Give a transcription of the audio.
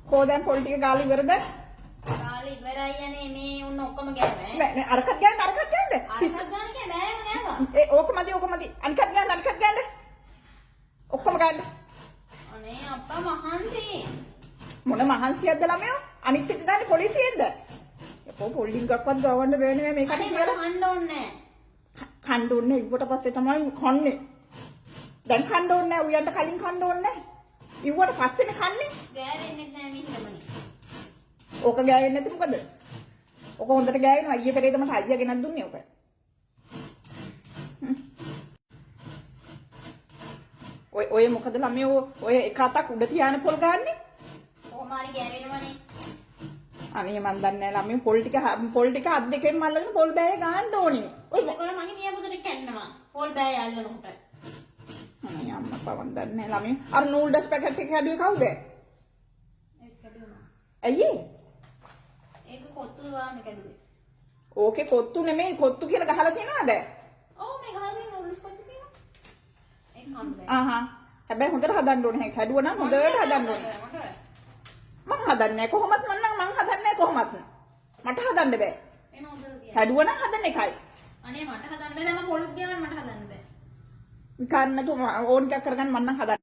කෝ දැන් පොල් ටික ගාලා ඉවරද? ගාලා ඉවරයි යන්නේ මේ උන්න ඔක්කොම ගෑවේ. නෑ අරකට ගන්න. අරකට ගන්න කිය බෑම ගෑවා. ඕක මදි. අනිකත් ගන්න. ඔක්කොම ගන්න. අනේ අප්පා මහන්සි. මොන මහන්සියක්ද ළමයෝ? අනිත් එක ගන්න පොලිසියෙන්ද? යකෝ පොල්ලින් ගක්වත් ගවන්න බෑනේ මේකට කියලා. කන්න ඕනේ නෑ. කන්න ඕනේ ඉව්වට පස්සේ තමයි කන්නේ. දැන් කන්න ඕනේ නෑ උයන්ට කලින් කන්න ඕනේ නෑ. ඉව්වට පස්සේනේ කන්නේ. ගෑවෙන්නේ නෑ මිහිරමනේ. ඕක ගෑවෙන්නේ නැති මොකද? ඕක හොඳට ගෑවෙනවා. අයියේ පෙරේද මට අයියා ගෙනත් දුන්නේ ඕක. ඔය මොකද ළමයෝ ඔය එක අතක් උඩ තියාන පොල් ගන්නේ? කොහොම හරි ගෑවෙනවනේ. අනේ මන් දන්නේ නැහැ ළමයෝ පොල් ටික අත් දෙකෙන් මල්ලගෙන පොල් බෑය ගන්න ඕනේ. ඔය මොකද මගේ නියපොතට කැන්නවා. පොල් බෑ යල්ලනකොට. අනේ අම්මා පවන් දන්නේ නැහැ ළමයෝ. අර නූඩල්ස් පැකට් එක හැදුවේ කවුද? ඒක කැඩුණා. ඇයි? ඒක කොත්තු වාන්න කැඩුවේ. ඕකේ කොත්තු නෙමෙයි කොත්තු කියලා ගහලා තියනවාද? ඔව් මේ ගහලා තියෙන නූඩල්ස් කොත්තු කියලා. ඒක හම්බුනේ. හැබැයි හොඳට හදන්න ඕනේ. කැඩුවා නම් හොඳට හදන්න ඕනේ. මං හදන්නේ කොහොමත් මං හදන්නේ කොහොමත්. මට හදන්න බෑ. එන හොඳට තියන්න. කැඩුවා නම් හදන්න එකයි. අනේ මට හදන්න බෑ. දැන් මම පොලිස් ගියාම මට හදන්න බෑ. කන්න තු ඕන් එකක් කරගන්න මං නම් හදන්න.